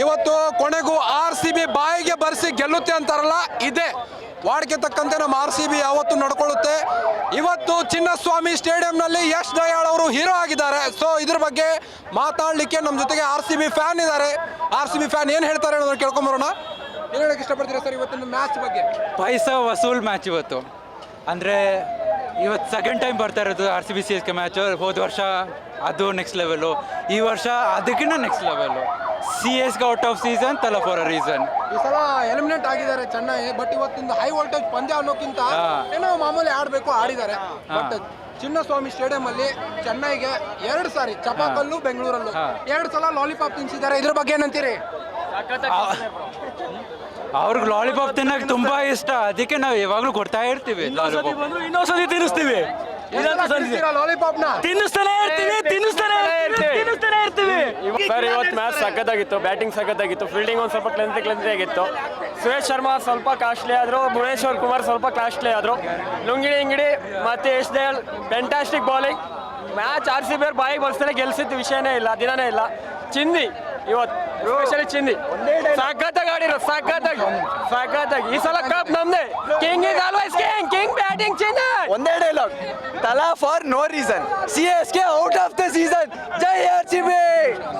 ಇವತ್ತು ಕೊನೆಗೂ RCB ಬಾಯಿಗೆ ಬರ್ಸಿ ಗೆಲ್ಲುತ್ತೆ ಅಂತಾರಲ್ಲ, ಇದೆ ವಾಡಿಕೆ ತಕ್ಕಂತೆ ನಮ್ಮ RCB ಯಾವತ್ತು ನಡ್ಕೊಳ್ಳುತ್ತೆ. ಇವತ್ತು ಚಿನ್ನಸ್ವಾಮಿ ಸ್ಟೇಡಿಯಂನಲ್ಲಿ ಯಶ್ ದಯಾಳ್ ಅವರು ಹೀರೋ ಆಗಿದ್ದಾರೆ. ಸೊ ಇದ್ರ ಬಗ್ಗೆ ಮಾತಾಡಲಿಕ್ಕೆ ನಮ್ಮ ಜೊತೆಗೆ RCB ಫ್ಯಾನ್ ಇದ್ದಾರೆ. RCB ಫ್ಯಾನ್ ಏನು ಹೇಳ್ತಾರೆ ಅನ್ನೋದನ್ನ ಕೇಳ್ಕೊಂಬರೋಣ. ಏನು ಹೇಳಕ್ಕೆ ಇಷ್ಟಪಡ್ತೀರಾ ಸರ್ ಇವತ್ತಿನ ಮ್ಯಾಚ್ ಬಗ್ಗೆ? ಪೈಸಾ ವಸೂಲ್ ಮ್ಯಾಚ್ ಇವತ್ತು. ಅಂದರೆ ಇವತ್ತು ಸೆಕೆಂಡ್ ಟೈಮ್ ಬರ್ತಾ ಇರೋದು RCB CSK ಮ್ಯಾಚು. ಹೋದ ವರ್ಷ ಅದು ನೆಕ್ಸ್ಟ್ ಲೆವೆಲು, ಈ ವರ್ಷ ಅದಕ್ಕಿಂತ next level. CSK out of season Tala for a reason. ಈ ಸಲ ಎಲಿಮಿನೇಟ್ ಆಗಿದ್ದಾರೆ ಚೆನ್ನೈ. ಬಟ್ ಇವತ್ತಿಂದ ಹೈ ವೋಲ್ಟೇಜ್ ಪಂದ್ಯ ಅನ್ನೋಕ್ಕಿಂತ ಏನೋ ಮಾಮೂಲಿ ಆಡಬೇಕು ಆಡಿದ್ದಾರೆ. ಬಟ್ ಚಿನ್ನಸ್ವಾಮಿ ಸ್ಟೇಡಿಯಂ ಅಲ್ಲಿ ಚೆನ್ನೈಗೆ 2 ಸಾರಿ ಚಪಾಕಲ್ಲು, ಬೆಂಗಳೂರಲ್ಲೂ 2 ಸಲ ಲಾಲಿಪಾಪ್ ತಿನ್ಸಿದ್ದಾರೆ. ಇದ್ರ ಬಗ್ಗೆ ಏನಂತೀರಿ? ಅವ್ರಿಗೆ ಲಾಲಿಪಾಪ್ ತಿನ್ನಕ್ಕೆ ತುಂಬಾ ಇಷ್ಟ, ಅದಕ್ಕೆ ನಾವು ಯಾವಾಗಲೂ ಕೊಡ್ತಾ ಇರ್ತೀವಿ. ಇನ್ನೊಂದ್ಸತಿ ತಿನ್ನಿಸ್ತೀವಿ, ಲಾಲಿಪಾಪ್ನ ತಿನ್ನಿಸ್ತಾನೆ ಇರ್ತೀವಿ. ಸರ್ ಇವತ್ತು ಮ್ಯಾಚ್ ಸಖತ್ತಾಗಿತ್ತು, ಬ್ಯಾಟಿಂಗ್ ಸಖತ್ತಾಗಿತ್ತು, ಫೀಲ್ಡಿಂಗ್ ಒಂದು ಸ್ವಲ್ಪ ಕ್ಲೆನ್ಸಿ ಆಗಿತ್ತು. ಸುರೇಶ್ ಶರ್ಮಾ ಸ್ವಲ್ಪ ಕಾಸ್ಟ್ಲಿ ಆದರು, ಭುವನೇಶ್ವರ್ ಕುಮಾರ್ ಸ್ವಲ್ಪ ಕಾಸ್ಟ್ಲಿ ಆದರು. ಲುಂಗಿಡಿ ಮತ್ತೆ Yash Dayal fantastic bowling. Match RCB ಬಾಯಿಗೆ ಬರ್ಸ್ತಾನೆ ಗೆಲ್ಸಿದ್ದು ವಿಷಯನೇ ಇಲ್ಲ, ದಿನನೇ ಇಲ್ಲ. ಚಿಂದಿ ಇವತ್ತು ಸ್ಪೆಷಲಿ ಚಿಂದಿ ಸಖತ್ತಾಗಿ ಆಡಿರೋ, ಸಖತ್ತಾಗಿ. ಈ ಸಲ ಕಪ್ ನಮ್ದೆ. King is always king batting ಚಿಂದಿ. ಒಂದೇ dialogue, Thala for no reason, CSK out of the season, ಜೈ RCB.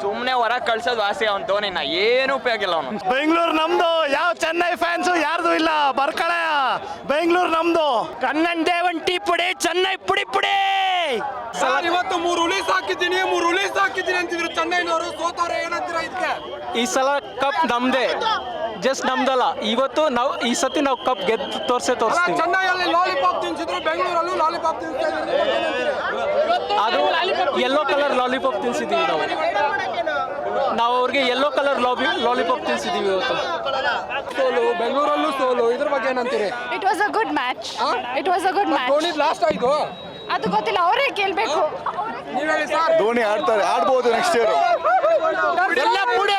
ಸುಮ್ಮನೆ ಹೊರಗೆ ಕಳ್ಸೋದು ವಾಸಿ ಅವ್ನು ಧೋನಿನ, ಏನು ಉಪಯೋಗ ಇಲ್ಲ ಅವನು. ಬೆಂಗಳೂರು ನಮ್ದು, ಯಾವ ಚೆನ್ನೈ ಫ್ಯಾನ್ಸು ಯಾರ್ದು ಇಲ್ಲ. ಬರ್ಕಳ ಬೆಂಗಳೂರು ನಮ್ದು. ಕಣ್ಣನ್ ದೇವನ್ ಟೀ ಪುಡಿ, ಚೆನ್ನೈ ಪುಡಿ ಪುಡಿ. ಸರ್ ಇವತ್ತು 3 ಹುಲೀಸ್ ಹಾಕಿದ್ದೀನಿ ಅಂತಿದ್ರು ಚೆನ್ನೈನವರು. ಸೋತವ್ರೆ, ಏನಂತೀರಾ ಇದಕ್ಕೆ? ಈ ಸಲ ಕಪ್ ನಮ್ದೇ, ಜಸ್ಟ್ ನಮ್ದಲ್ಲ. ಇವತ್ತು ನಾವು ಈ ಸತಿ ನಾವು ಕಪ್ ಗೆದ್ದು ತೋರಿಸ್ತೀವಿ. ಚೆನ್ನೈಯಲ್ಲಿ ಲಾಲಿಪಾಪ್ ತಿನ್ಸಿದ್ರು, ಬೆಂಗಳೂರಲ್ಲೂ ಲಾಲಿಪಾಪ್ ತಿನ್ಸ್ತಾ ಇದ್ರು. ಅದು ಯೆಲ್ಲೋ ಕಲರ್ ಲಾಲಿಪಾಪ್ ತಿನ್ಸಿದ್ದೀವಿ ನಾವು ಅವ್ರಿಗೆ ಯೆಲ್ಲೋ ಕಲರ್ ಲಾಲಿಪಾಪ್ ತಿನ್ಸಿದ್ದೀವಿ ಇವತ್ತು. ಸೋಲು, ಬೆಂಗಳೂರಲ್ಲೂ ಸೋಲು, ಇದ್ರ ಬಗ್ಗೆ ಏನಂತೀರಿ? It was a good match. Dhoni last ಆಯ್ತು, ಅದು ಗೊತ್ತಿಲ್ಲ, ಅವರೇ ಗೆಲ್ಬೇಕು. ನೀವ್ ಹೇಳಿ ಸರ್. ಧೋನಿ ಆಡ್ಬೋದು ನೆಕ್ಸ್ಟ್ ಇಯರ್. ಎಲ್ಲ ಪುಡಿ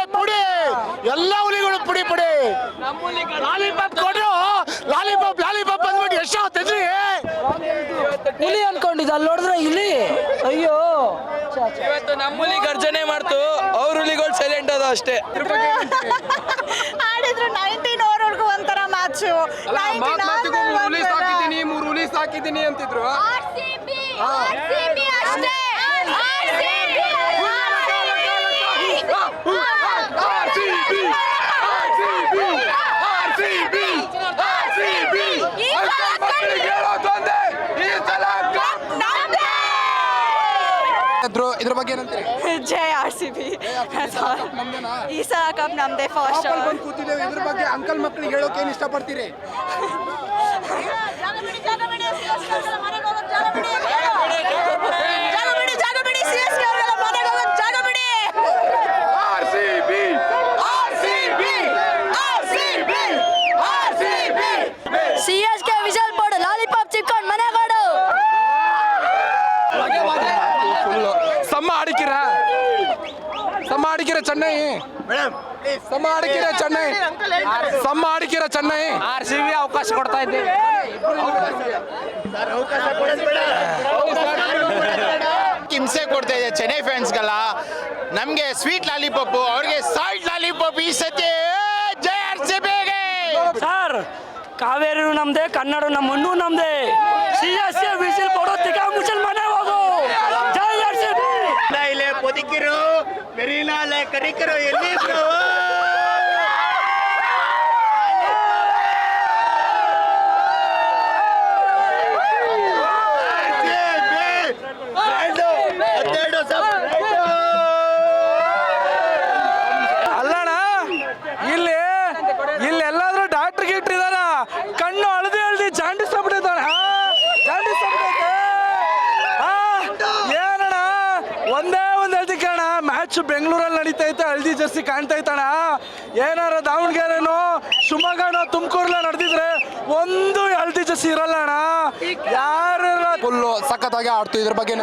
ಎಲ್ಲ ಹುಲಿಗಳು ಪುಡಿ ಲಾಲಿಪಾಪ್ ಕೊಡ್ರು. ಲಾಲಿಪಾಪ್ ಅಂದ್ಬಿಟ್ಟು ಎಷ್ಟು ತೆಗ್ರಿ ಹುಲಿ ಅನ್ಕೊಂಡಿದ್ದ, ಅಲ್ಲಿ ನೋಡಿದ್ರೆ ಇಲ್ಲಿ ಅಯ್ಯೋ. ಇವತ್ತು ನಮ್ಮ ಹುಲಿ ಗರ್ಜನೆ ಮಾಡ್ತು, ಅವ್ರ ಹುಲಿಗಳು ಸೈಲೆಂಟ್ ಅದ ಅಷ್ಟೇ. ಆಡಿದ್ರು 19 ಓವರ್ವರೆಗೂ ಒಂಥರ ಮ್ಯಾಚ್. 3 ಹುಲೀಸ್ ಹಾಕಿದ್ದೀನಿ ಅಂತಿದ್ರು. ಇದ್ರ ಬಗ್ಗೆ ಏನಂತೀರಿ? ಜೈ RCB. ಈ ಸಲ ಕಪ್ ನಮ್ದೇ ಫಸ್ಟ್. ಕೂತಿದ್ದೇವೆ, ಇದ್ರ ಬಗ್ಗೆ ಅಂಕಲ್ ಮಕ್ಕಳಿಗೆ ಹೇಳೋಕೆ ಏನ್ ಇಷ್ಟಪಡ್ತೀರಿ? CSK ವಿಷಲ್ ಬೋರ್ಡ್ ಲಾಲಿಪಾಪ್ ಚಿಕ್ಕೊಂಡು ಮನೆ ಕೊಡು. ಸಮ್ಮ ಆಡಿಕಿರ ಚೆನ್ನೈ, RCB ಅವಕಾಶ ಕೊಡ್ತಾ ಇದ್ದೇವೆ. ಹಿಂಸೆ ಕೊಡ್ತಾ ಇದೆ ಚೆನ್ನೈ ಫ್ಯಾನ್ಸ್ಗೆಲ್ಲ. ನಮಗೆ ಸ್ವೀಟ್ ಲಾಲಿಪಾಪ್, ಅವ್ರಿಗೆ ಸಾಲ್ಟ್ ಲಾಲಿಪಾಪ್. ಈ ಸತಿ ಜೈ RCB. ಸರ್ ಕಾವೇರಿ ನಮ್ದೇ, ಕನ್ನಡ ನಮ್ಮ ಮಣ್ಣು ನಮ್ದೇ. CSK ವಿಸಿಲ್ ಕೊಡೋತ್ತಿಗ ಮುಸಲ್ ಮನೆ ಹೋಗು. ಜೈ RCB. ಇಲ್ಲೇ పొదికిరు ಮೆರೀನಾಲೆ ಕರಿಕರು ಎಲ್ಲಿದ್ರು. ಅಲ್ಲಣ್ಣ, ಇಲ್ಲೆಲ್ಲಾದ್ರೂ ಡಾಕ್ಟರ್ ಇಟ್ಟಿದಾರ, ಕಣ್ಣು ಹಳದಿ ಜಾಂಡಿಸ್ ಆಗ್ಬಿಟ್ಟಿದ್ದಾನೆ. ಏನಣ್ಣ, ಒಂದೇ ಒಂದು ಹಳದಿ ಕಾರಣ. ಮ್ಯಾಚ್ ಬೆಂಗಳೂರಲ್ಲಿ ನಡೀತಾ ಇತ್ತು, ಹಳದಿ ಜರ್ಸಿ ಕಾಣ್ತಾ ಇತ್ತಣ್ಣ. ಏನಾರ ದಾವಣಗೆರೆನೋ ಶಿವಮೊಗ್ಗನೋ ತುಮಕೂರ್ಲ ನಡೆದಿದ್ರೆ ಒಂದು ಹಳದಿ ಜರ್ಸಿ ಇರಲ್ಲ ಅಣ್ಣ. ಯಾರು ಫುಲ್ಲು ಸಖತ್ತಾಗಿ ಆಡ್ತು. ಇದ್ರ ಬಗ್ಗೆ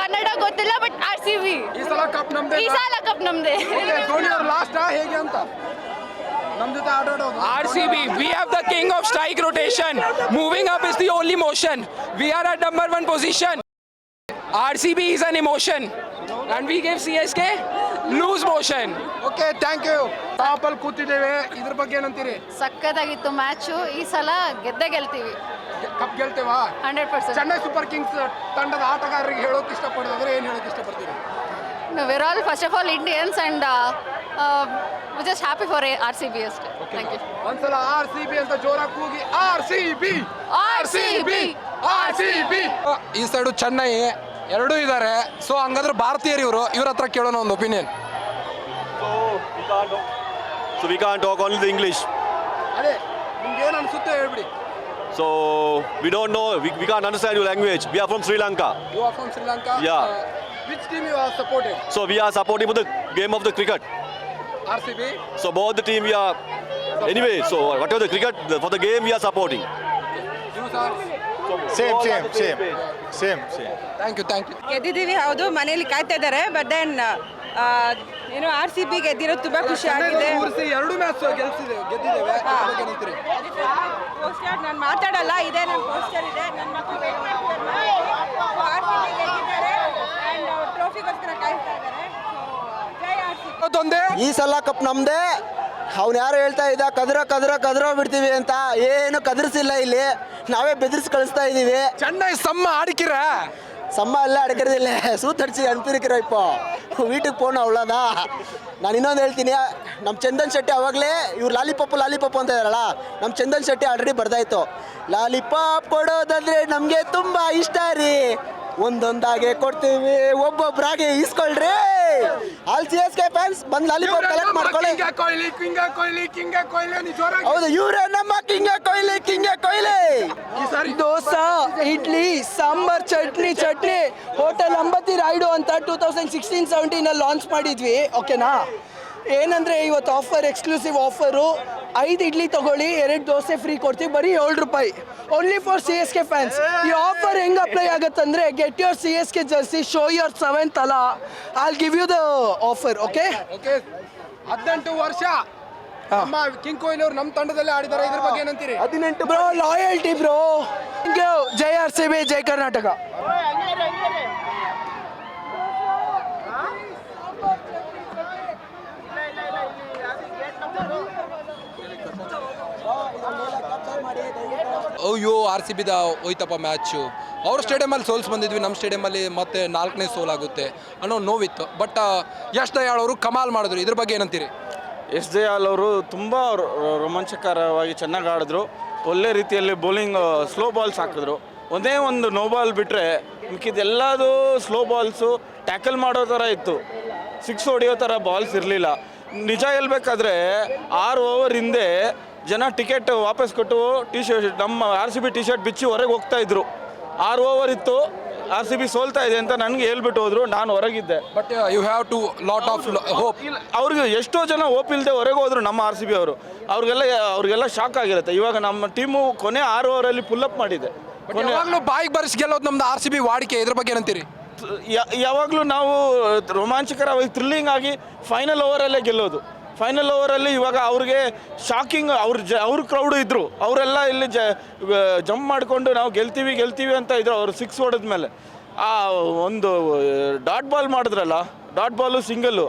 ಕನ್ನಡ ಗೊತ್ತಿಲ್ಲ, ಬಟ್ RCB ಈ ಸಲ ಕಪ್ ನಮ್ದೇ. ಧೋನಿ ಅವ್ರು ಲಾಸ್ಟ್ ಹೇಗೆ ಅಂತ ನಮ್ಮ ಜೊತೆ ಆಡೋದು. RCB, we have the king of strike rotation. Moving up is the only motion. We are at number 1 position. RCB is an emotion and we give CSK loose motion. Okay thank you. ಟಾಪಲ್ಲಿ ಕೂತಿದ್ದೇವೆ, ಇದ್ರ ಬಗ್ಗೆ ಏನಂತೀರಿ? ಸಕ್ಕತ್ತಾಗಿತ್ತು match. ಈ ಸಲ ಗೆಲ್ತೀವಿ, cup ಗೆಲ್ತೇವಾ? 100%. ಚೆನ್ನೈ ಸೂಪರ್ ಕಿಂಗ್ಸ್ ತಂಡದ ಆಟಗಾರರಿಗೆ ಹೇಳೋಕೆ ಇಷ್ಟಪಡೋದಾದ್ರೆ ಏನು ಹೇಳೋಕೆ ಇಷ್ಟಪಡ್ತೀರಿ? We're all first of all Indians and we're just happy for RCB ಅಷ್ಟೇ. Thank you. ಒಂದ್ಸಲ RCB ಅಂತ ಜೋರಾಗಿ ಕೂಗಿ RCB RCB RCB. ಈ ಸೈಡು ಚೆನ್ನೈ ಎರಡೂ ಇದ್ದಾರೆ. ಸೊ ಹಂಗಾದ್ರೆ ಭಾರತೀಯರು ಇವ್ರ ಹತ್ರ ಕೇಳೋಣ ಒಂದು opinion. So we can't talk only the English. ಅದೇ ನಿಮ್ಗೆ ಏನು ಅನ್ಸುತ್ತೆ ಹೇಳ್ಬಿಡಿ. So we don't know. We can't understand your language. We are from Sri Lanka. You are from Sri Lanka? Yeah. Which team you are supported? So we are supporting for the game of the cricket. RCB? So both the team we are. Anyway, so whatever the cricket for the game we are supporting. You sir? Same Thank you. ಗೆದ್ದಿದ್ದೀವಿ, ಹೌದು. ಮನೇಲಿ ಕಾಯ್ತಾ ಇದ್ದಾರೆ. But then ಏನು RCB ಗೆದ್ದಿರೋದು ತುಂಬ ಖುಷಿ ಆಗಿದೆ. ಎರಡು match ಗೆದ್ದಿದ್ದೇವೆ. ಅದ್ರ ಬಗ್ಗೆ ಏನಂತೀರಿ? ಪೋಸ್ಟರ್ ನಾನು ಮಾತಾಡಲ್ಲ, ಇದೆ ನನ್ನ ಪೋಸ್ಟರ್ ಇದೆ. ನನ್ನ ಮಕ್ಕಳು ವೇಟ್ ಮಾಡ್ತಿದ್ದಾರೆ. RCB ಗೆದ್ದಿದ್ದಾರೆ ಆ್ಯಂಡ್ ಟ್ರೋಫಿಗೋಸ್ಕರ ಕಾಯ್ತಾ ಇದ್ದಾರೆ. ಜೈ RCB. ಇವತ್ತೊಂದೇ ಈ ಸಲ ಕಪ್ ನಮ್ದೇ. ಅವ್ನು ಯಾರು ಹೇಳ್ತಾ ಇದ್ದ ಕದ್ರ ಬಿಡ್ತೀವಿ ಅಂತ, ಏನು ಕದರ್ಸಿಲ್ಲ. ಇಲ್ಲಿ ನಾವೇ ಬೆದರಿಸಿ ಕಳಿಸ್ತಾ ಇದ್ದೀವಿ. ಚೆನ್ನೈ ಸಮ್ಮ ಆಡಿಕಿರ ಸಮ್ಮ ಎಲ್ಲ ಅಡಕರದಿಲ್ಲ, ಸೂತಡಿಸಿ ಅನ್ಪಿರಿಕಿರ ಇಪ್ಪ ವೀಟಿಗೆ ಪೋಣ ಅವಳದ. ನಾನು ಇನ್ನೊಂದು ಹೇಳ್ತೀನಿ, ನಮ್ಮ ಚಂದನ್ ಶೆಟ್ಟಿ ಅವಾಗಲೇ ಇವ್ರು ಲಾಲಿಪಾಪ್ ಅಂತ ಇದಾರಲ್ಲ, ನಮ್ಮ ಚಂದನ್ ಶೆಟ್ಟಿ ಆಲ್ರೆಡಿ ಬರ್ದಾಯ್ತು. ಲಾಲಿಪಾಪ್ ಕೊಡೋದಂದ್ರೆ ನಮಗೆ ತುಂಬ ಇಷ್ಟ ರೀ, ಒಂದೊಂದಾಗೆ ಕೊಡ್ತೀವಿ, ಒಬ್ಬೊಬ್ಬರಾಗೆ ಇಸ್ಕೊಳ್ರಿ. ಆಲ್ CSK ಫ್ಯಾನ್ಸ್ ಬಂದು ಲಾಲಿಪಾಪ್ ಕಲೆಕ್ಟ್ ಮಾಡ್ಕೊಳ್ಳಿ. ಹೌದು, ಇವರೇ ನಮ್ಮ ಕಿಂಗ ಕೊಯ್ಲಿ. ದೋಸೆ, ಇಡ್ಲಿ, ಸಾಂಬಾರ್, ಚಟ್ನಿ ಹೋಟೆಲ್ ಅಂಬತಿ ರಾಯ್ಡು ಅಂತ 2016-17 ಲಾಂಚ್ ಮಾಡಿದ್ವಿ. ಓಕೆನಾ? ಏನಂದರೆ ಇವತ್ತು ಆಫರ್, ಎಕ್ಸ್ಕ್ಲೂಸಿವ್ ಆಫರು. 5 ಇಡ್ಲಿ ತಗೊಳ್ಳಿ, 2 ದೋಸೆ ಫ್ರೀ ಕೊಡ್ತೀವಿ, ಬರೀ ₹7. Only for CSK fans. ಈ ಆಫರ್ ಹೆಂಗೆ ಅಪ್ಲೈ ಆಗುತ್ತಂದರೆ, get your CSK jersey, show your 7th ಅಲ್ಲ, I'll give you the offer. Okay 18 ವರ್ಷ ನಮ್ಮ ಕಿಂಗ್ ಕೊಹ್ಲಿ ಅವರು ನಮ್ಮ ತಂಡದಲ್ಲಿ ಆಡಿದ್ದಾರೆ. ಇದ್ರ ಬಗ್ಗೆ ಏನಂತೀರಿ? 18 bro, loyalty bro. Thank you. ಜೈ RCB, ಜೈ ಕರ್ನಾಟಕ. ಅಯ್ಯೋ RCBದ ಹೋಯ್ತಪ್ಪ ಮ್ಯಾಚು. ಅವ್ರ ಸ್ಟೇಡಿಯಮಲ್ಲಿ ಸೋಲ್ಸ್ ಬಂದಿದ್ವಿ, ನಮ್ಮ ಸ್ಟೇಡಿಯಮಲ್ಲಿ ಮತ್ತೆ 4ನೇ ಸೋಲಾಗುತ್ತೆ ಅನ್ನೋ ನೋವಿತ್ತು. ಬಟ್ ಯಶ್ ದಯಾಳ್ ಅವರು ಕಮಾಲ್ ಮಾಡಿದ್ರು. ಇದ್ರ ಬಗ್ಗೆ ಏನಂತೀರಿ? ಎಸ್ ದಯಾಳ್ ಅವರು ತುಂಬ ರೋಮಾಂಚಕರವಾಗಿ ಚೆನ್ನಾಗಿ ಆಡಿದ್ರು. ಒಳ್ಳೆ ರೀತಿಯಲ್ಲಿ ಬೌಲಿಂಗ್, ಸ್ಲೋ ಬಾಲ್ಸ್ ಹಾಕಿದ್ರು. ಒಂದೇ ಒಂದು ನೋ ಬಾಲ್ ಬಿಟ್ಟರೆ ಮಿಕ್ಕಿದೆಲ್ಲದು ಸ್ಲೋ ಬಾಲ್ಸು, ಟ್ಯಾಕಲ್ ಮಾಡೋ ಥರ ಇತ್ತು. 6 ಹೊಡೆಯೋ ಥರ ಬಾಲ್ಸ್ ಇರಲಿಲ್ಲ. ನಿಜ ಹೇಳ್ಬೇಕಾದ್ರೆ 6 ಓವರ್ ಹಿಂದೆ ಜನ ಟಿಕೆಟ್ ವಾಪಸ್ ಕೊಟ್ಟು ನಮ್ಮ RCB ಟಿ ಶರ್ಟ್ ಬಿಚ್ಚಿ ಹೊರಗೆ ಹೋಗ್ತಾ ಇದ್ರು. 6 ಓವರ್ ಇತ್ತು, RCB ಸೋಲ್ತಾ ಇದೆ ಅಂತ ನನಗೆ ಹೇಳ್ಬಿಟ್ಟು ಹೋದ್ರು. ನಾನು ಹೊರಗಿದ್ದೆ. But you have to lot of hope. ಅವ್ರಿಗೆ ಎಷ್ಟೋ ಜನ ಹೋಪ್ ಇಲ್ಲದೆ ಹೊರಗೆ ಹೋದ್ರು ನಮ್ಮ RCB ಅವರು. ಅವ್ರಿಗೆಲ್ಲ ಶಾಕ್ ಆಗಿರುತ್ತೆ. ಇವಾಗ ನಮ್ಮ ಟೀಮು ಕೊನೆ 6 ಓವರಲ್ಲಿ ಪುಲ್ ಅಪ್ ಮಾಡಿದೆ. ಯಾವಾಗಲೂ ಬಾಯಿಗೆ ಬರ್ಸಿ ಗೆಲ್ಲೋದು ನಮ್ದು RCB ವಾಡಿಕೆ. ಇದ್ರ ಬಗ್ಗೆ ಏನಂತೀರಿ? ಯಾವಾಗಲೂ ನಾವು ರೋಮಾಂಚಕರವಾಗಿ ಥ್ರಿಲ್ಲಿಂಗ್ ಆಗಿ ಫೈನಲ್ ಓವರಲ್ಲೇ ಗೆಲ್ಲೋದು. ಫೈನಲ್ ಓವರಲ್ಲಿ ಇವಾಗ ಅವ್ರಿಗೆ ಶಾಕಿಂಗ್, ಅವ್ರ ಕ್ರೌಡು ಇದ್ದರು, ಅವರೆಲ್ಲ ಇಲ್ಲಿ ಜಂಪ್ ಮಾಡಿಕೊಂಡು ನಾವು ಗೆಲ್ತೀವಿ ಅಂತ ಇದ್ರು. ಅವರು 6 ಹೊಡೆದ ಮೇಲೆ ಆ ಒಂದು ಡಾಟ್ ಬಾಲ್ ಮಾಡಿದ್ರಲ್ಲ, dot ball single,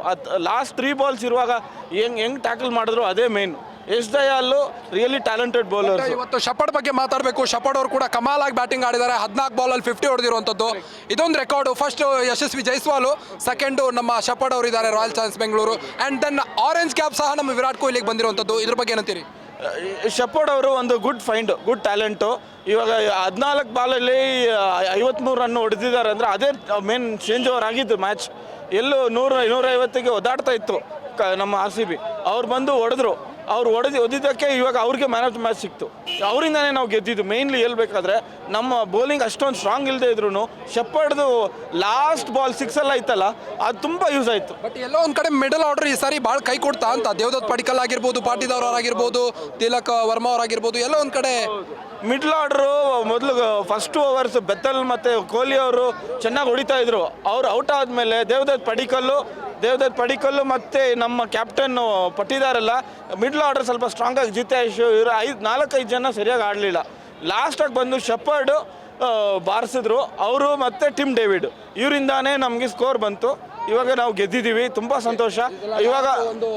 last 3 balls ಇರುವಾಗ ಹೆಂಗೆ ಟ್ಯಾಕಲ್ ಮಾಡಿದ್ರು ಅದೇ main. Yash Dayal really talented bowler. ಇವತ್ತು ಶಪಡ್ ಬಗ್ಗೆ ಮಾತಾಡಬೇಕು. ಶಪಡ್ ಅವರು ಕೂಡ ಕಮಾಲಾಗಿ ಬ್ಯಾಟಿಂಗ್ ಆಡಿದ್ದಾರೆ. 14 ಬಾಲಲ್ಲಿ 50 ಹೊಡೆದಿರುವಂಥದ್ದು ಇದೊಂದು record. First Yashasvi Jaiswal, second ನಮ್ಮ ಶಪಡ್ ಅವರು ಇದ್ದಾರೆ, Royal Challengers Bengaluru. And then orange cap ಸಹ ನಮ್ಮ ವಿರಾಟ್ ಕೊಹ್ಲಿಗೆ ಬಂದಿರುವಂಥದ್ದು. ಇದ್ರ ಬಗ್ಗೆ ಏನಂತೀರಿ? ಶಪಡ್ ಅವರು ಒಂದು ಗುಡ್ ಫೈಂಡ್, ಗುಡ್ ಟ್ಯಾಲೆಂಟು. ಇವಾಗ 14 ಬಾಲಲ್ಲಿ 53 ರನ್ ಹೊಡೆದಿದ್ದಾರೆ ಅಂದರೆ ಅದೇ ಮೇನ್ ಚೇಂಜ್ ಓವರ್ ಆಗಿದ್ದು ಮ್ಯಾಚ್. ಎಲ್ಲೂ 100-150ಗೆ ಒದಾಡ್ತಾ ಇತ್ತು ನಮ್ಮ RCB. ಅವ್ರು ಬಂದು ಹೊಡೆದ್ರು. ಅವ್ರು ಹೊಡೆದಿದ್ದಕ್ಕೆ ಇವಾಗ ಅವ್ರಿಗೆ ಮ್ಯಾನ್ ಆಫ್ ದ ಮ್ಯಾಚ್ ಸಿಕ್ತು. ಅವರಿಂದನೇ ನಾವು ಗೆದ್ದಿದ್ದು. ಮೇನ್ಲಿ ಹೇಳ್ಬೇಕಾದ್ರೆ ನಮ್ಮ ಬೌಲಿಂಗ್ ಅಷ್ಟೊಂದು ಸ್ಟ್ರಾಂಗ್ ಇಲ್ಲದೆ ಇದ್ರು ಶೆಪರ್ಡ್ದು ಲಾಸ್ಟ್ ಬಾಲ್ 6 ಎಲ್ಲ ಇತ್ತಲ್ಲ, ಅದು ತುಂಬ ಯೂಸ್ ಆಯಿತು. ಬಟ್ ಎಲ್ಲೋ ಒಂದು ಕಡೆ ಮಿಡಲ್ ಆರ್ಡರ್ ಈ ಸಾರಿ ಭಾಳ ಕೈ ಕೊಡ್ತಾ ಅಂತ. ದೇವದತ್ ಪಡಿಕಲ್ ಆಗಿರ್ಬೋದು, ಪಾಟೀದಾರ್ ಅವರಾಗಿರ್ಬೋದು, ತಿಲಕ್ ವರ್ಮಾ ಅವರಾಗಿರ್ಬೋದು, ಎಲ್ಲೋ ಒಂದು ಕಡೆ ಮಿಡ್ಲ್ ಆರ್ಡ್ರು ಮೊದಲು ಫಸ್ಟ್ ಓವರ್ಸ್ ಬೆತ್ತಲ್ ಮತ್ತು ಕೊಹ್ಲಿ ಅವರು ಚೆನ್ನಾಗಿ ಹೊಡಿತಾ ಇದ್ರು. ಅವ್ರು ಔಟ್ ಆದಮೇಲೆ ದೇವದತ್ ಪಡಿಕಲ್ಲು ಮತ್ತು ನಮ್ಮ ಕ್ಯಾಪ್ಟನ್ ಪಟ್ಟಿದಾರಲ್ಲ, ಮಿಡ್ಲ್ ಆರ್ಡರ್ ಸ್ವಲ್ಪ ಸ್ಟ್ರಾಂಗಾಗಿ ಜಿತೇಶ್ ಇವರು 4-5 ಜನ ಸರಿಯಾಗಿ ಆಡಲಿಲ್ಲ. ಲಾಸ್ಟಾಗಿ ಬಂದು ಶೆಪರ್ಡು ಬಾರಿಸಿದ್ರು ಅವರು ಮತ್ತು ಟಿಮ್ ಡೇವಿಡ್. ಇವರಿಂದಾನೇ ನಮಗೆ ಸ್ಕೋರ್ ಬಂತು. ಇವಾಗ ನಾವು ಗೆದ್ದಿದ್ದೀವಿ, ತುಂಬ ಸಂತೋಷ. ಇವಾಗ ಒಂದು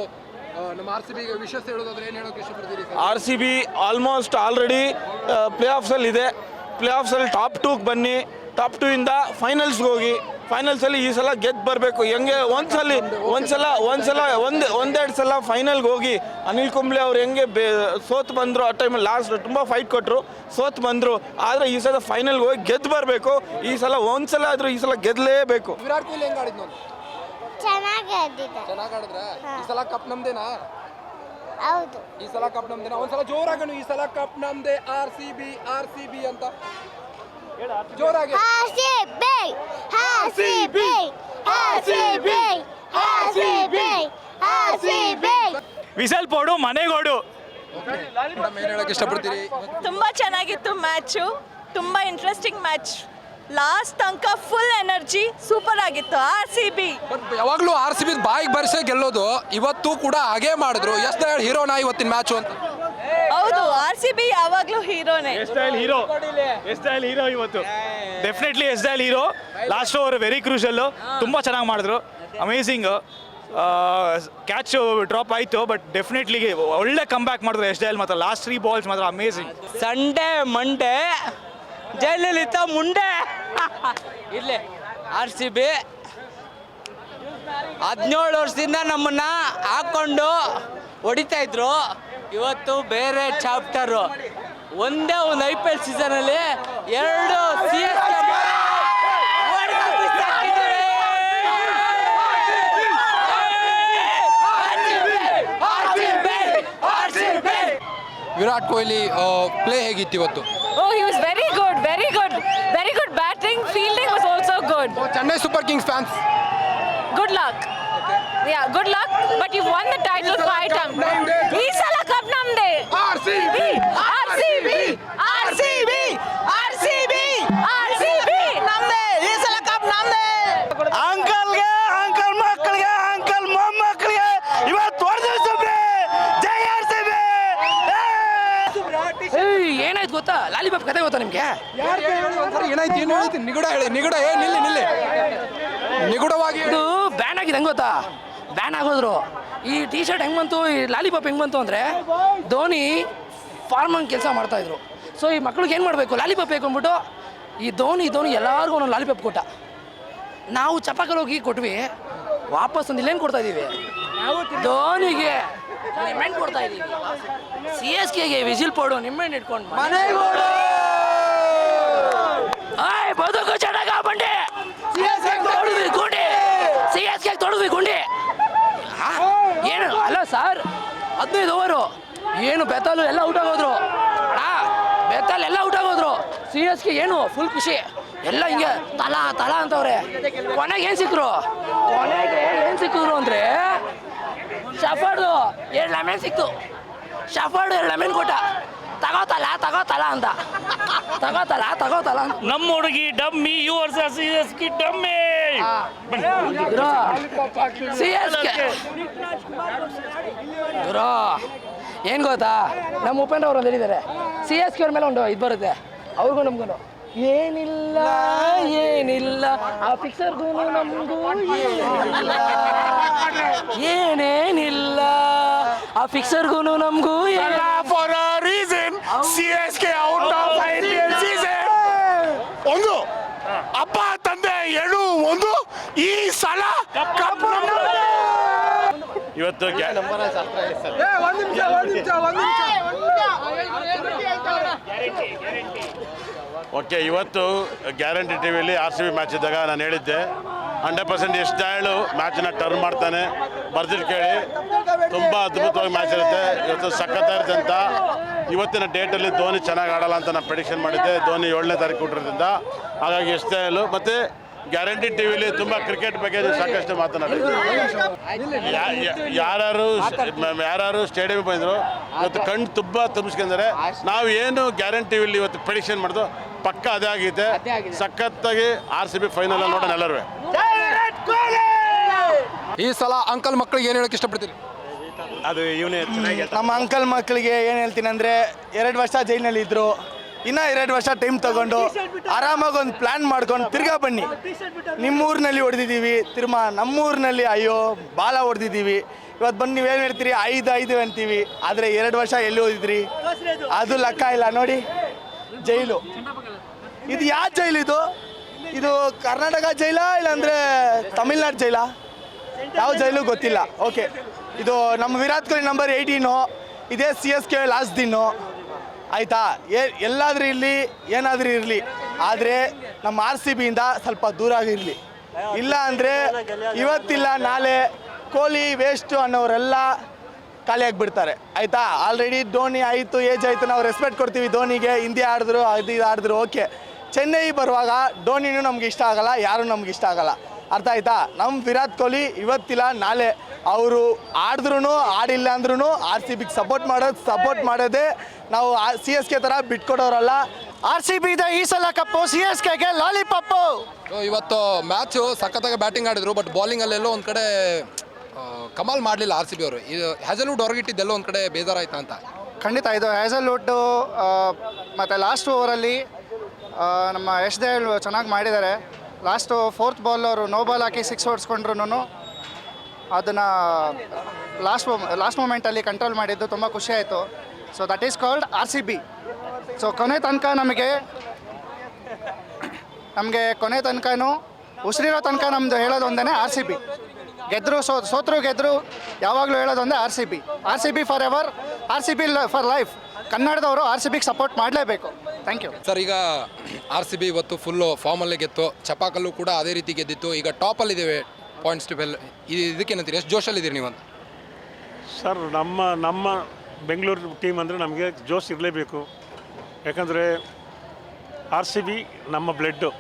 ನಮ್ಮ ಆರ್ ಸಿ ಬಿ ವಿಶೇಷ ಹೇಳೋದಾದ್ರೆ ಏನು ಹೇಳೋಕೆ ಇಷ್ಟಪಡ್ತೀರಿ? RCB ಆಲ್ಮೋಸ್ಟ್ ಆಲ್ರೆಡಿ ಪ್ಲೇ ಆಫ್ಸಲ್ಲಿ ಇದೆ. ಪ್ಲೇ ಆಫ್ಸಲ್ಲಿ ಟಾಪ್ 2ಗೆ ಬನ್ನಿ, ಟಾಪ್ 2 ಇಂದ ಫೈನಲ್ಸ್ಗೆ ಹೋಗಿ, ಫೈನಲ್ಸಲ್ಲಿ ಈ ಸಲ ಗೆದ್ದು ಬರಬೇಕು. ಹೆಂಗೆ ಒಂದೆರಡು ಸಲ ಫೈನಲ್ಗೆ ಹೋಗಿ ಅನಿಲ್ ಕುಂಬ್ಳೆ ಅವ್ರು ಹೆಂಗೆ ಸೋತು ಬಂದರು, ಆ ಟೈಮಲ್ಲಿ ಲಾಸ್ಟ್ ತುಂಬ ಫೈಟ್ ಕೊಟ್ಟರು, ಸೋತು ಬಂದರು. ಆದರೆ ಈ ಸಲ ಫೈನಲ್ಗೆ ಹೋಗಿ ಗೆದ್ದು ಬರಬೇಕು. ಈ ಸಲ ಒಂದ್ಸಲ ಆದರೂ ಈ ಸಲ ಗೆದ್ದಲೇಬೇಕು. ವಿರಾಟ್ ಕೊಹ್ಲಿ ಹೆಂಗ್ ಆಡಿದ್ನು? ಚೆನ್ನಾಗಿ ಆಡಿದ್ದೆ. ಚೆನ್ನಾಗಿ ಆಡಿದ್ರೆ ಈ ಸಲ ಕಪ್ ನಮ್ದೇನಾ? ಹೌದು. ಈ ಸಲ ಕಪ್ ನಮ್ದೇನಾ? ಒಂದ್ಸಲ ಜೋರಾಗನು ಈ ಸಲ ಕಪ್ ನಮ್ದೇ ಆರ್ ಸಿ ಬಿ ಅಂತ ಜೋರಾಗಿ. ವಿಸಲ್ ಪೋಡು ಮನೆಗೋಡು. ಮೇಡಮ್ ಏನು ಹೇಳೋಕೆ ಇಷ್ಟಪಡ್ತೀರಿ? ತುಂಬ ಚೆನ್ನಾಗಿತ್ತು ಮ್ಯಾಚು, ತುಂಬ ಇಂಟ್ರೆಸ್ಟಿಂಗ್ ಮ್ಯಾಚ್. ಲಾಸ್ಟ್ ತನಕ ಫುಲ್ ಎನರ್ಜಿ, ಸೂಪರ್ ಆಗಿತ್ತು. RCB ಯಾವಾಗಲೂ ಆರ್ ಸಿ ಬಿ ಬಾಯಿಗೆ ಬರ್ಸೆ ಗೆಲ್ಲೋದು, ಇವತ್ತು ಕೂಡ ಹಾಗೇ ಮಾಡಿದ್ರು. ಎಸ್ ದಯಾಳ್ ಹೀರೋನಾ ಇವತ್ತಿನ ಮ್ಯಾಚು ಅಂತ? ಹೌದು, RCB ಯಾವಾಗಲೂ ಹೀರೋನೇ. ಎಸ್ ಡಯಲ್ ಹೀರೋ ಇವತ್ತು. Definitely Yash Dayal hero. Last over very crucial, ತುಂಬ ಚೆನ್ನಾಗಿ ಮಾಡಿದ್ರು. ಅಮೇಝಿಂಗ್. ಕ್ಯಾಚ್ ಡ್ರಾಪ್ ಆಯಿತು, ಬಟ್ ಡೆಫಿನೆಟ್ಲಿ ಒಳ್ಳೆ ಕಮ್ ಬ್ಯಾಕ್ ಮಾಡಿದ್ರು ಎಸ್ ಡಯಲ್. ಮಾತ್ರ ಲಾಸ್ಟ್ 3 ಬಾಲ್ಸ್ ಮಾತ್ರ ಅಮೇಝಿಂಗ್. ಸಂಡೇ ಮಂಡೇ ಜಯಲಲಿತಾ ಮುಂಡೆ. ಇರ್ಲಿ, RCB 17 ವರ್ಷದಿಂದ ನಮ್ಮನ್ನ ಹಾಕೊಂಡು ಹೊಡಿತಾ ಇದ್ರು. ಇವತ್ತು ಬೇರೆ ಚಾಪ್ಟರು. ಒಂದೇ ಒಂದು IPL ಸೀಸನಲ್ಲಿ 2 CSK ವಿರಾಟ್ ಕೊಹ್ಲಿ ಪ್ಲೇ ಹೇಗಿತ್ತು ಇವತ್ತು? Oh, he was very good, very good. Very good batting. Fielding was also good. Chennai Super Kings fans, Good luck. Yeah, good luck. But you've won the title 5 times. Ee sala cup namde. RCB. ನಮ್ದೇ ಈ ಸಲ cup ನಮ್ದೇ. ಅಂಕಲ್ಗೆ, uncle ಮಕ್ಕಳಿಗೆ, uncle ಮೊಮ್ಮಕ್ಕಳಿಗೆ ಇವತ್ತು ಹೊಡೆದಿರ್ತೀವಿ. ಜೈ RCB. ಏನಾಯ್ತು ಗೊತ್ತಾ? Lollipop ಕತೆ ಗೊತ್ತಾ ನಿಮ್ಗೆ? ಏನಾಯ್ತು? ಏನು ಹೇಳಿತ್ತು? ನಿಗೂಢ ಹೇಳಿ. ನಿಗೂಢ ನಿಲ್ಲಿ ನಿಗೂಢವಾಗಿ ಇದು ಬ್ಯಾನ್ ಆಗಿದೆ. ಹೆಂಗೆ ಗೊತ್ತಾ? ಬ್ಯಾನ್ ಆಗೋದ್ರು. ಈ ಟಿ ಶರ್ಟ್ ಹೆಂಗೆ ಬಂತು, ಈ ಲಾಲಿಪಾಪ್ ಹೆಂಗೆ ಬಂತು ಅಂದರೆ, ಧೋನಿ ಫಾರ್ಮಂಗ್ ಕೆಲಸ ಮಾಡ್ತಾಯಿದ್ರು. ಸೊ ಈ ಮಕ್ಳಿಗೆ ಏನು ಮಾಡಬೇಕು? ಲಾಲಿಪಾಪ್ ಬೇಕು ಅಂದ್ಬಿಟ್ಟು ಈ ಧೋನಿ ಎಲ್ಲರಿಗೂ ಒಂದೊಂದು ಲಾಲಿಪಾಪ್ ಕೊಟ್ಟ. ನಾವು ಚಪಾಕಲ್ಲಿ ಹೋಗಿ ಕೊಟ್ವಿ, ವಾಪಸ್ ಒಂದು ಇಲ್ಲೇನು ಕೊಡ್ತಾ ಇದ್ದೀವಿ? ಧೋನಿಗೆ ನಿಮ್ಮೆಣ್ಣು ಕೊಡ್ತಾ ಇದ್ದೀವಿ. CSKಗೆ ವಿಜಿಲ್ ಪೋಡು ನಿಮ್ಮೆಣ್ಣು ಇಟ್ಕೊಂಡು ಬದುಕು ಚೆನ್ನಾಗ ಬಂಡಿ. CSK ತೊಡದ್ವಿ ಗುಂಡಿ. ಏನು ಅಲ್ಲ ಸರ್, 15 ಓವರು ಏನು ಬೆತ್ತಲು ಎಲ್ಲ ಔಟ್ ಆಗೋದ್ರು. ಬೆತ್ತಲ್ ಎಲ್ಲ ಔಟ್ ಆಗೋದ್ರು. CSK ಏನು ಫುಲ್ ಖುಷಿ. ಎಲ್ಲ ಹಿಂಗೆ ತಲಾ ಅಂತವ್ರೆ. ಕೊನೆಗೆ ಏನು ಸಿಕ್ಕರು ಅಂದರೆ ಶಫರ್ಡು 2 ಲೆಮನ್ ಸಿಕ್ತು. ಶಫರ್ಡು 2 ಲೆಮನ್ ಕೊಟ್ಟ. ತಗೋತಲ್ಲ ಅಂತ. ನಮ್ಮ ಹುಡುಗಿ dummy, you versus CSK dummy. CSK ಏನು ಗೊತ್ತಾ, ನಮ್ಮ ಉಪೇಂದ್ರ ಅವರು ಒಂದು ಹೇಳಿದ್ದಾರೆ, CSK ಅವ್ರ ಮೇಲೆ ಒಂದು ಇದು ಬರುತ್ತೆ, ಅವ್ರಿಗೂ ನಮಗೂ ಏನಿಲ್ಲ ಆ ಫಿಕ್ಸರ್ಗೂ ನಮಗೂ ಏನೇನಿಲ್ಲ ಆ ಫಿಕ್ಸರ್ಗೂ ನಮಗೂ for a reason CSK out of IPL season. ಒಂದು ಅಪ್ಪ ತಂದೆ 2-1 ಈ ಸಲ ಕಪ್ ಇವತ್ತು ಓಕೆ, ಇವತ್ತು ಗ್ಯಾರಂಟಿ ಟಿವಿಯಲ್ಲಿ RCB ಮ್ಯಾಚ್ ಇದ್ದಾಗ ನಾನು ಹೇಳಿದ್ದೆ 100% ಎಸ್ ಡಯಳು ಮ್ಯಾಚನ್ನ ಟರ್ನ್ ಮಾಡ್ತಾನೆ. ಬರ್ದಿಟ್ಟು ಕೇಳಿ, ತುಂಬ ಅದ್ಭುತವಾಗಿ ಮ್ಯಾಚ್ ಇರುತ್ತೆ. ಇವತ್ತು ಸಖತ್ತಾಗಿರುತ್ತೆ ಅಂತ. ಇವತ್ತಿನ ಡೇಟಲ್ಲಿ ಧೋನಿ ಚೆನ್ನಾಗಿ ಆಡಲ್ಲ ಅಂತ ನಾನು ಪ್ರೆಡಿಕ್ಷನ್ ಮಾಡಿದ್ದೆ. ಧೋನಿ 7ನೇ ತಾರೀಕು ಕೊಟ್ಟಿರೋದ್ರಿಂದ ಹಾಗಾಗಿ ಎಸ್ ಡಯಲು ಮತ್ತು ಗ್ಯಾರಂಟಿ ಟಿವಿಲಿ ತುಂಬ ಕ್ರಿಕೆಟ್ ಬಗ್ಗೆ ಸಾಕಷ್ಟು ಮಾತನಾಡಿದ್ರು. ಯಾರು ಸ್ಟೇಡಿಯಂ ಬಂದರು ಇವತ್ತು ಕಣ್ಣು ತುಂಬ ತುಂಬಿಸ್ಕೊಂಡ್ರೆ ನಾವು ಏನು ಗ್ಯಾರಂಟಿ ಟಿವಿಲಿ ಇವತ್ತು ಪ್ರೆಡಿಕ್ಷನ್ ಮಾಡಿದ್ರು ಪಕ್ಕ ಅದೇ ಆಗೈತೆ. ಸಖತ್ತಾಗಿ RCB ಫೈನಲ್ ನೋಡೋಣ ಎಲ್ಲರೂ. ಈ ಸಲ ಅಂಕಲ್ ಮಕ್ಕಳಿಗೆ ಏನು ಹೇಳಕ್ಕೆ ಇಷ್ಟಪಡ್ತೀರಿ? ಅದು ಇವನೇ ಚೆನ್ನಾಗಿ ನಮ್ಮ ಅಂಕಲ್ ಮಕ್ಕಳಿಗೆ ಏನು ಹೇಳ್ತೀನಿ ಅಂದರೆ 2 ವರ್ಷ ಜೈಲಿನಲ್ಲಿ ಇದ್ದರು. ಇನ್ನೂ 2 ವರ್ಷ ಟೈಮ್ ತಗೊಂಡು ಆರಾಮಾಗಿ ಒಂದು ಪ್ಲ್ಯಾನ್ ಮಾಡ್ಕೊಂಡು ತಿರ್ಗಾ ಬನ್ನಿ. ನಿಮ್ಮೂರಿನಲ್ಲಿ ಹೊಡೆದಿದ್ದೀವಿ, ತಿರ್ಮಾ ನಮ್ಮೂರಿನಲ್ಲಿ ಅಯ್ಯೋ ಬಾಲ ಹೊಡೆದಿದ್ದೀವಿ. ಇವತ್ತು ಬಂದು ನೀವೇನು ಹೇಳ್ತೀರಿ 5 ಅಂತೀವಿ, ಆದರೆ 2 ವರ್ಷ ಎಲ್ಲಿ ಓದಿದ್ರಿ ಅದು ಲೆಕ್ಕ ಇಲ್ಲ ನೋಡಿ. ಜೈಲು ಇದು ಯಾವ ಜೈಲು ಇದು ಕರ್ನಾಟಕ ಜೈಲಾ ಇಲ್ಲಾಂದರೆ ತಮಿಳ್ನಾಡು ಜೈಲಾ? ಯಾವ ಜೈಲು ಗೊತ್ತಿಲ್ಲ. ಓಕೆ, ಇದು ನಮ್ಮ ವಿರಾಟ್ ಕೊಹ್ಲಿ ನಂಬರ್ 18, ಇದೇ CSK ಲಾಸ್ಟ್ ದಿನ್ನು ಆಯಿತಾ. ಎಲ್ಲಾದರೂ ಇರಲಿ ಏನಾದರೂ ಇರಲಿ, ಆದರೆ ನಮ್ಮ RCBಯಿಂದ ಸ್ವಲ್ಪ ದೂರ ಆಗಿರಲಿ. ಇಲ್ಲ ಅಂದರೆ ಇವತ್ತಿಲ್ಲ ನಾಳೆ ಕೊಹ್ಲಿ ವೇಸ್ಟು ಅನ್ನೋರೆಲ್ಲ ಖಾಲಿಯಾಗಿಬಿಡ್ತಾರೆ ಆಯಿತಾ. ಆಲ್ರೆಡಿ ಧೋನಿ ಆಯಿತು, ಏಜ್ ಆಯಿತು, ನಾವು ರೆಸ್ಪೆಕ್ಟ್ ಕೊಡ್ತೀವಿ ಧೋನಿಗೆ. ಇಂಡಿಯಾ ಆಡಿದ್ರು ಇದು ಆಡಿದ್ರು ಓಕೆ. ಚೆನ್ನೈ ಬರುವಾಗ ಧೋನಿನೂ ನಮ್ಗೆ ಇಷ್ಟ ಆಗಲ್ಲ, ಯಾರೂ ನಮ್ಗೆ ಇಷ್ಟ ಆಗಲ್ಲ. ಅರ್ಥ ಆಯ್ತಾ? ನಮ್ಮ ವಿರಾಟ್ ಕೊಹ್ಲಿ ಇವತ್ತಿಲ್ಲ ನಾಳೆ ಅವರು ಆಡಿದ್ರು ಆಡಿಲ್ಲ ಅಂದ್ರೂ RCBಗೆ ಸಪೋರ್ಟ್ ಮಾಡೋದೇ ನಾವು. CSK ಥರ ಬಿಟ್ಕೊಡೋರಲ್ಲ. RCB ಇದೆ ಈ ಸಲ ಕಪ್ಪು, CSKಗೆ ಲಾಲಿಪಾಪು. ಇವತ್ತು ಮ್ಯಾಚು ಸಖತ್ತಾಗಿ ಬ್ಯಾಟಿಂಗ್ ಆಡಿದ್ರು, ಬಟ್ ಬೌಲಿಂಗಲ್ಲೆಲ್ಲೋ ಒಂದು ಕಡೆ ಕಮಾಲ್ ಮಾಡಲಿಲ್ಲ RCB ಅವರು. ಇದು ಹ್ಯಾಸಲ್ವುಡ್ ಹೊರಗಿಟ್ಟಿದ್ದೆಲ್ಲೋ ಒಂದು ಕಡೆ ಬೇಜಾರಾಯ್ತಾ ಅಂತ? ಖಂಡಿತ ಇದು ಹ್ಯಾಸಲ್ವುಡ್ಡು. ಮತ್ತು ಲಾಸ್ಟ್ ಓವರಲ್ಲಿ ನಮ್ಮ ಯಶ್ ದಯಾಳ್ ಚೆನ್ನಾಗಿ ಮಾಡಿದ್ದಾರೆ. ಲಾಸ್ಟು 4th ಬಾಲ್ ಅವರು ನೋ ಬಾಲ್ ಹಾಕಿ 6 ಹೊಡ್ಸ್ಕೊಂಡ್ರು ಅದನ್ನು ಲಾಸ್ಟ್ ಮೂಮೆಂಟಲ್ಲಿ ಕಂಟ್ರೋಲ್ ಮಾಡಿದ್ದು ತುಂಬ ಖುಷಿ ಆಯಿತು. So that is called RCB. So ಕೊನೆ ತನಕ ನಮಗೆ ಕೊನೆ ತನಕನೂ ಉಸಿರಿರೋ ತನಕ ನಮ್ಮದು ಹೇಳೋದು ಒಂದೇ RCB. ಗೆದ್ದರು ಸೋತರು ಗೆದ್ದರು ಯಾವಾಗಲೂ ಹೇಳೋದು ಒಂದೇ RCB for ever, RCB for life. ಕನ್ನಡದವರು RCBಗೆ ಸಪೋರ್ಟ್ ಮಾಡಲೇಬೇಕು. Thank you sir. ಈಗ RCB ಇವತ್ತು ಫುಲ್ಲು ಫಾರ್ಮಲ್ಲೇ ಗೆತ್ತು, ಚಪಾಕಲ್ಲೂ ಕೂಡ ಅದೇ ರೀತಿ ಗೆದ್ದಿತ್ತು. ಈಗ ಟಾಪಲ್ಲಿದ್ದೇವೆ ಪಾಯಿಂಟ್ಸ್ ಟೇಬಲ್. ಇದಕ್ಕೇನಂತೀರಿ, ಎಷ್ಟು ಜೋಶಲ್ಲಿದ್ದೀರಿ ನೀವಂತ? ಸರ್, ನಮ್ಮ ಬೆಂಗಳೂರು ಟೀಮ್ ಅಂದರೆ ನಮಗೆ ಜೋಶ್ ಇರಲೇಬೇಕು. ಯಾಕಂದರೆ RCB ನಮ್ಮ ಬ್ಲಡ್ಡು.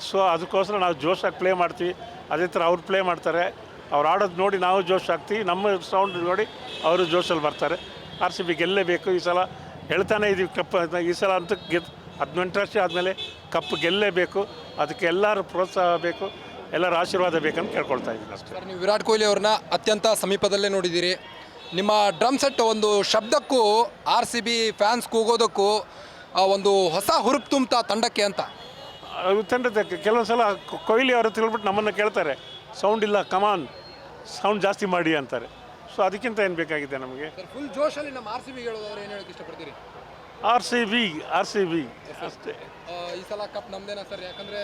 ಸೊ ಅದಕ್ಕೋಸ್ಕರ ನಾವು ಜೋಶಾಗಿ ಪ್ಲೇ ಮಾಡ್ತೀವಿ. ಅದೇ ಥರ ಅವ್ರು ಪ್ಲೇ ಮಾಡ್ತಾರೆ, ಅವ್ರು ಆಡೋದು ನೋಡಿ ನಾವು ಜೋಶ್ ಆಗ್ತೀವಿ, ನಮ್ಮ ಸೌಂಡ್ ನೋಡಿ ಅವರು ಜೋಶಲ್ಲಿ ಬರ್ತಾರೆ. RCB ಗೆಲ್ಲೇಬೇಕು. ಈ ಸಲ ಹೇಳ್ತಾನೆ ಇದೀವಿ ಕಪ್ ಈ ಸಲ ಅಂತೂ 18 ವರ್ಷ ಆದಮೇಲೆ ಕಪ್ ಗೆಲ್ಲೇಬೇಕು. ಅದಕ್ಕೆ ಎಲ್ಲರ ಪ್ರೋತ್ಸಾಹ ಬೇಕು, ಎಲ್ಲರ ಆಶೀರ್ವಾದ ಬೇಕಂತ ಕೇಳ್ಕೊಳ್ತಾ ಇದ್ದೀನಿ ಅಷ್ಟೇ. ಸರ್, ನೀವು ವಿರಾಟ್ ಕೊಹ್ಲಿ ಅವ್ರನ್ನ ಅತ್ಯಂತ ಸಮೀಪದಲ್ಲೇ ನೋಡಿದ್ದೀರಿ. ನಿಮ್ಮ ಡ್ರಮ್ ಸೆಟ್ ಒಂದು ಶಬ್ದಕ್ಕೂ RCB ಫ್ಯಾನ್ಸ್ ಕೂಗೋದಕ್ಕೂ ಒಂದು ಹೊಸ ಹುರುಪು ತುಂಬ್ತಾ ತಂಡಕ್ಕೆ ಅಂತ. ತಂಡಕ್ಕೆ ಕೆಲವೊಂದು ಸಲ ಕೊಹ್ಲಿ ಅವರು ತಿಳ್ಬಿಟ್ಟು ನಮ್ಮನ್ನು ಕೇಳ್ತಾರೆ, ಸೌಂಡ್ ಇಲ್ಲ ಕಮಾನ್ ಸೌಂಡ್ ಜಾಸ್ತಿ ಮಾಡಿ ಅಂತಾರೆ. ಸೊ ಅದಕ್ಕಿಂತ ಏನು ಬೇಕಾಗಿದೆ ನಮಗೆ? ಫುಲ್ ಜೋಶಲ್ಲಿ ನಮ್ಮ RCB ಹೇಳೋದಾದ್ರೆ ಏನು ಹೇಳೋಕ್ಕೆ ಇಷ್ಟಪಡ್ತೀರಿ? RCB ಅಷ್ಟೇ. ಈ ಸಲ ಕಪ್ ನಮ್ದೇನಾ ಸರ್? ಯಾಕಂದರೆ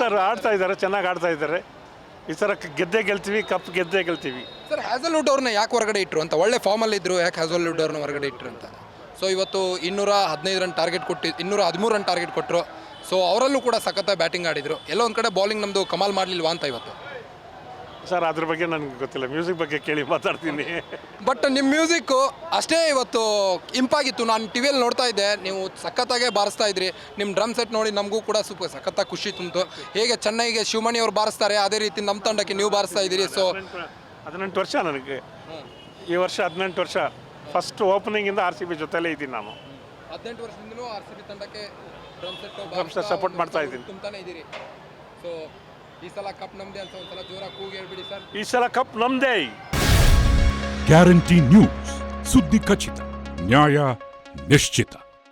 ಸರ್ ಆಡ್ತಾ ಇದ್ದಾರೆ, ಚೆನ್ನಾಗಿ ಆಡ್ತಾ ಇದ್ದಾರೆ. ಈ ಸಲ ಗೆದ್ದೇ ಗೆಲ್ತೀವಿ, ಕಪ್ ಗೆದ್ದೇ ಗೆಲ್ತೀವಿ. ಸರ್, ಹ್ಯಾಸಲ್ವುಡ್ ಅವ್ರನ್ನ ಯಾಕೆ ಹೊರಗಡೆ ಇಟ್ಟರು ಅಂತ? ಒಳ್ಳೆ ಫಾರ್ಮಲ್ಲಿ ಇದ್ದರು, ಯಾಕೆ ಹ್ಯಾಸಲ್ವುಡ್ ಅವ್ರನ್ನ ಹೊರಗಡೆ ಇಟ್ಟರು ಅಂತ? ಸೊ ಇವತ್ತು 215 ರನ್ ಟಾರ್ಗೆಟ್ 213 ರನ್ ಟಾರ್ಗೆಟ್ ಕೊಟ್ಟರು. ಸೊ ಅವರಲ್ಲೂ ಕೂಡ ಸಖತ್ತಾಗಿ ಬ್ಯಾಟಿಂಗ್ ಆಡಿದರು. ಎಲ್ಲೋ ಒಂದು ಕಡೆ ಬೌಲಿಂಗ್ ನಮ್ಮದು ಕಮಾಲ್ ಮಾಡಲಿಲ್ವಾ ಅಂತ ಇವತ್ತು? ಸರ್, ಅದ್ರ ಬಗ್ಗೆ ನನಗೆ ಗೊತ್ತಿಲ್ಲ, ಮ್ಯೂಸಿಕ್ ಬಗ್ಗೆ ಕೇಳಿ ಮಾತಾಡ್ತೀನಿ. ಬಟ್ ನಿಮ್ಮ ಮ್ಯೂಸಿಕ್ಕು ಅಷ್ಟೇ ಇವತ್ತು ಇಂಪಾಗಿತ್ತು. ನಾನು ಟಿವಿಯಲ್ಲಿ ನೋಡ್ತಾ ಇದ್ದೆ, ನೀವು ಸಖತ್ತಾಗೇ ಬಾರಿಸ್ತಾ ಇದ್ರಿ. ನಿಮ್ಮ ಡ್ರಮ್ ಸೆಟ್ ನೋಡಿ ನಮಗೂ ಕೂಡ ಸಖತ್ತಾಗಿ ಖುಷಿ ತುಂಬಿತು. ಹೇಗೆ ಚೆನ್ನೈಗೆ ಶಿವಮಣಿ ಅವರು ಬಾರಿಸ್ತಾರೆ, ಅದೇ ರೀತಿ ನಮ್ಮ ತಂಡಕ್ಕೆ ನೀವು ಬಾರಿಸ್ತಾ ಇದ್ದೀರಿ. ಸೊ 18 ವರ್ಷ ನನಗೆ, ಈ ವರ್ಷ 18 ವರ್ಷ. ಫಸ್ಟ್ ಓಪನಿಂಗಿಂದ RCB ಜೊತೆಲೇ ಇದ್ದೀನಿ ನಾನು. 18 ವರ್ಷದಿಂದಲೂ RCB ತಂಡಕ್ಕೆ ಡ್ರಮ್ ಸೆಟ್ ಸಪೋರ್ಟ್ ಮಾಡ್ತಾ ಇದ್ದೀನಿ. ತುಂಬ್ತಾನೆ ಇದ್ದೀರಿ. ಸೊ ಈ ಸಲ ಕಪ್ ನಮ್ದೇ ಅಂತ ಒಂದ್ಸಲ ಜೋರಾಗಿ ಕೂಗಿ ಹೇಳ್ಬಿಡಿ ಸರ್. ಈ ಸಲ ಕಪ್ ನಮ್ದೇ. ಗ್ಯಾರಂಟಿ ನ್ಯೂಸ್, ಸುದ್ದಿ ಖಚಿತ, ನ್ಯಾಯ ನಿಶ್ಚಿತ.